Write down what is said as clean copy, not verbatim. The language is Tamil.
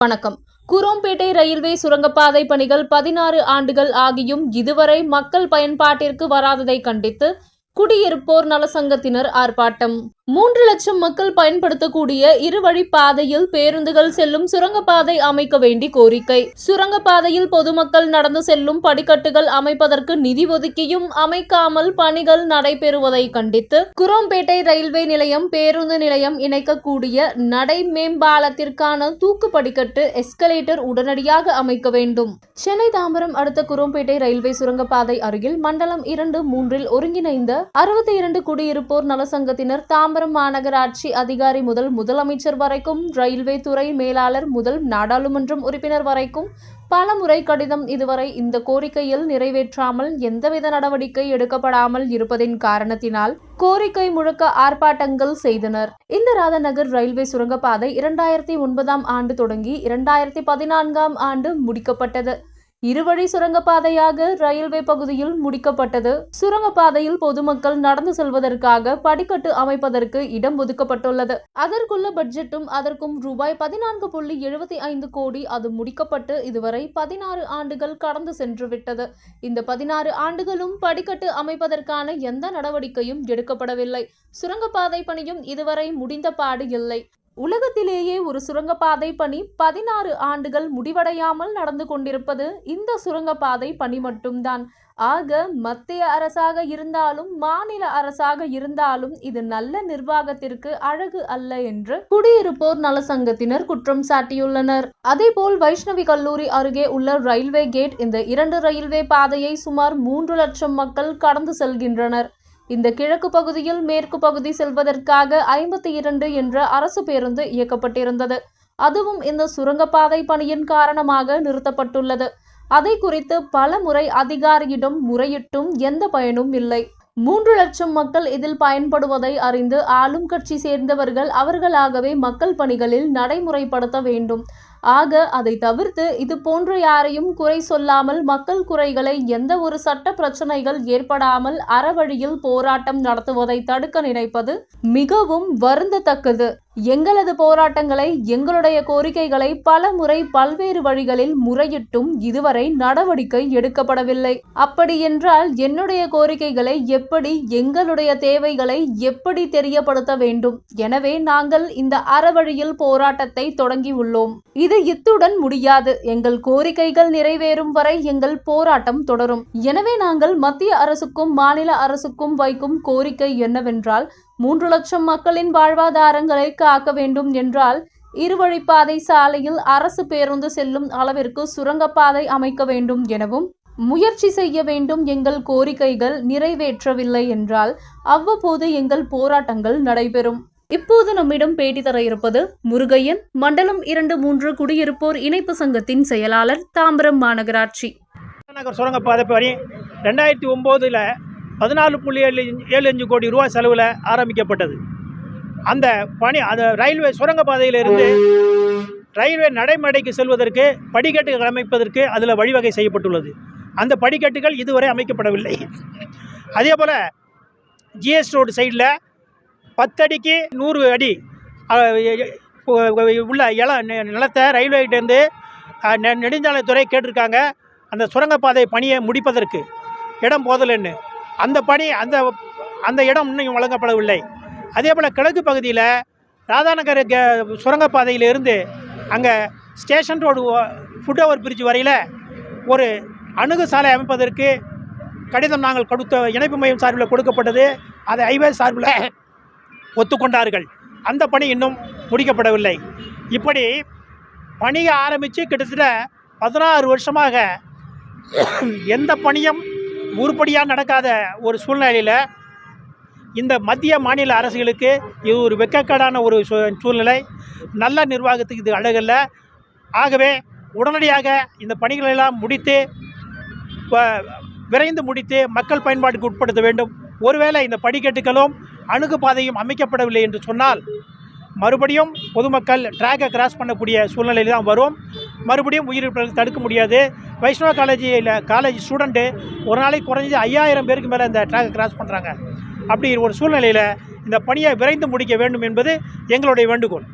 வணக்கம். குரோம்பேட்டை ரயில்வே சுரங்கப்பாதை பணிகள் 16 ஆண்டுகள் ஆகியும் இதுவரை மக்கள் பயன்பாட்டிற்கு வராததை கண்டித்து குடியிருப்போர் நலசங்கத்தினர் ஆர்ப்பாட்டம். 3 லட்சம் மக்கள் பயன்படுத்தக்கூடிய இருவழி பாதையில் பேருந்துகள் செல்லும் சுரங்கப்பாதை அமைக்க வேண்டி கோரிக்கை. சுரங்கப்பாதையில் பொதுமக்கள் நடந்து செல்லும் படிக்கட்டுகள் அமைப்பதற்கு நிதி ஒதுக்கியும் அமைக்காமல் பணிகள் நடைபெறுவதை கண்டித்து குரோம்பேட்டை ரயில்வே நிலையம் பேருந்து நிலையம் இணைக்கக்கூடிய நடை மேம்பாலத்திற்கான தூக்கு படிக்கட்டு எஸ்கலேட்டர் உடனடியாக அமைக்க வேண்டும். சென்னை தாம்பரம் அடுத்த குரோம்பேட்டை ரயில்வே சுரங்கப்பாதை அருகில் மண்டலம் 2, 3 ஒருங்கிணைந்த 62 குடியிருப்போர் நலசங்கத்தினர் தாம்பரம் மாநகராட்சி அதிகாரி முதல் முதலமைச்சர் வரைக்கும், ரயில்வே துறை மேலாளர் முதல் நாடாளுமன்றம் உறுப்பினர் வரைக்கும் பலமுறை கடிதம் இதுவரை இந்த கோரிக்கையில் நிறைவேற்றாமல் எந்தவித நடவடிக்கை எடுக்கப்படாமல் இருப்பதின் காரணத்தினால் கோரிக்கை முழக்க ஆர்ப்பாட்டங்கள் செய்தனர். இந்த ராதாநகர் ரயில்வே சுரங்கப்பாதை 2009ஆம் ஆண்டு தொடங்கி 2014ஆம் ஆண்டு முடிக்கப்பட்டது. இருவழி சுரங்கப்பாதையாக ரயில்வே பகுதியில் முடிக்கப்பட்டது. சுரங்கப்பாதையில் பொதுமக்கள் நடந்து செல்வதற்காக படிக்கட்டு அமைப்பதற்கு இடம் ஒதுக்கப்பட்டுள்ளது. அதற்குள்ள பட்ஜெட்டும் அதற்கும் ரூபாய் 14.75 கோடி. அது முடிக்கப்பட்டு இதுவரை 16 ஆண்டுகள் கடந்து சென்றுவிட்டது. இந்த 16 ஆண்டுகளும் படிக்கட்டு அமைப்பதற்கான எந்த நடவடிக்கையும் எடுக்கப்படவில்லை. சுரங்கப்பாதை பணியும் இதுவரை முடிந்த பாடு இல்லை. உலகத்திலேயே ஒரு சுரங்கப்பாதை பணி 16 ஆண்டுகள் முடிவடையாமல் நடந்து கொண்டிருப்பது இந்த சுரங்கப்பாதை பணி மட்டும்தான். ஆக மத்திய அரசாக இருந்தாலும் மாநில அரசாக இருந்தாலும் இது நல்ல நிர்வாகத்திற்கு அழகு அல்ல என்று குடியிருப்போர் நலசங்கத்தினர் குற்றம் சாட்டியுள்ளனர். அதேபோல் வைஷ்ணவி கல்லூரி அருகே உள்ள ரயில்வே கேட் இந்த 2 ரயில்வே பாதையை சுமார் 3 லட்சம் மக்கள் கடந்து செல்கின்றனர். இந்த கிழக்கு பகுதியில் மேற்கு பகுதி செல்வதற்காக 52 என்ற அரசு பேருந்து இயக்கப்பட்டிருந்தது. அதுவும் இந்த சுரங்கப்பாதை பணியின் காரணமாக நிறுத்தப்பட்டுள்ளது. அதை குறித்து பல முறை அதிகாரியிடம் முறையிட்டும் எந்த பயனும் இல்லை. 3 லட்சம் மக்கள் இதில் பயன்படுவதை அறிந்து ஆளும் கட்சி சேர்ந்தவர்கள் அவர்களாகவே மக்கள் பணிகளில் நடைமுறைப்படுத்த வேண்டும். ஆக அதை தவிர்த்து இது போன்ற யாரையும் குறை சொல்லாமல் மக்கள் குறைகளை எந்த ஒரு சட்ட பிரச்சனைகள் ஏற்படாமல் அறவழியில் போராட்டம் நடத்துவதை தடுக்க நினைப்பது மிகவும் வருந்தத்தக்கது. எங்களது போராட்டங்களை எங்களுடைய கோரிக்கைகளை பல முறை பல்வேறு வழிகளில் முறையிட்டும் இதுவரை நடவடிக்கை எடுக்கப்படவில்லை. அப்படி என்றால் என்னுடைய கோரிக்கைகளை எப்படி, எங்களுடைய தேவைகளை எப்படி தெரியப்படுத்த வேண்டும்? எனவே நாங்கள் இந்த அறவழியில் போராட்டத்தை தொடங்கியுள்ளோம். இது இத்துடன் முடியாது. எங்கள் கோரிக்கைகள் நிறைவேறும் வரை எங்கள் போராட்டம் தொடரும். எனவே நாங்கள் மத்திய அரசுக்கும் மாநில அரசுக்கும் வைக்கும் கோரிக்கை என்னவென்றால் 3 லட்சம் மக்களின் வாழ்வாதாரங்களை காக்க வேண்டும் என்றால் இருவழிப்பாதை சாலையில் அரசு பேருந்து செல்லும் அளவிற்கு சுரங்கப்பாதை அமைக்க வேண்டும் எனவும் முயற்சி செய்ய வேண்டும். எங்கள் கோரிக்கைகள் நிறைவேற்றவில்லை என்றால் அவ்வப்போது எங்கள் போராட்டங்கள் நடைபெறும். இப்போது நம்மிடம் பேட்டி தர இருப்பது முருகையன், மண்டலம் 2, 3 குடியிருப்போர் இணைப்பு சங்கத்தின் செயலாளர், தாம்பரம் மாநகராட்சி. சுரங்கப்பாதை பணி 2009 14.75 கோடி ரூபாய் செலவில் ஆரம்பிக்கப்பட்டது. அந்த பணி அந்த ரயில்வே சுரங்கப்பாதையிலிருந்து ரயில்வே நடைமேடைக்கு செல்வதற்கு படிக்கட்டுகள் அமைப்பதற்கு அதில் வழிவகை செய்யப்பட்டுள்ளது. அந்த படிக்கட்டுகள் இதுவரை அமைக்கப்படவில்லை. அதே போல் ஜிஎஸ் ரோடு சைடில் 10 அடிக்கு 100 அடி உள்ள நிலத்தை ரயில்வேகிட்டேருந்து நெடுஞ்சாலைத்துறை கேட்டிருக்காங்க. அந்த சுரங்கப்பாதை பணியை முடிப்பதற்கு இடம் போதலன்னு அந்த பணி அந்த இடம் இன்னும் வழங்கப்படவில்லை. அதே போல் கிழக்கு பகுதியில் ராதாநகர் சுரங்கப்பாதையிலிருந்து அங்கே station road foot over bridge வரையில் ஒரு அணுகு சாலை அமைப்பதற்கு கடிதம் நாங்கள் கொடுத்த இணைப்பு மையம் சார்பில் கொடுக்கப்பட்டது. அதை ஹைவே சார்பில் ஒத்துக்கொண்டார்கள். அந்த பணி இன்னும் முடிக்கப்படவில்லை. இப்படி பணியை ஆரம்பித்து கிட்டத்தட்ட 16 வருஷமாக எந்த பணியும் உருப்படியாக நடக்காத ஒரு சூழ்நிலையில் இந்த மத்திய மாநில அரசுகளுக்கு இது ஒரு வெட்கக்கேடான ஒரு சூழ்நிலை. நல்ல நிர்வாகத்துக்கு இது அழகல்ல. ஆகவே உடனடியாக இந்த பணிகளெல்லாம் முடித்து விரைந்து முடித்து மக்கள் பயன்பாட்டுக்கு உட்படுத்த வேண்டும். ஒருவேளை இந்த படிக்கட்டுகளும் அணுகு பாதையும் அமைக்கப்படவில்லை என்று சொன்னால் மறுபடியும் பொதுமக்கள் ட்ராக்கை கிராஸ் பண்ணக்கூடிய சூழ்நிலையில் தான் வரும். மறுபடியும் உயிரிழப்புகளை தடுக்க முடியாது. வைஷ்ணவ காலேஜ் ஸ்டூடெண்ட்டு ஒரு நாளைக்கு குறைஞ்சி 5000 பேருக்கு மேலே இந்த ட்ராக்கை கிராஸ் பண்ணுறாங்க. அப்படி ஒரு சூழ்நிலையில் இந்த பணியை விரைந்து முடிக்க வேண்டும் என்பது எங்களுடைய வேண்டுகோள்.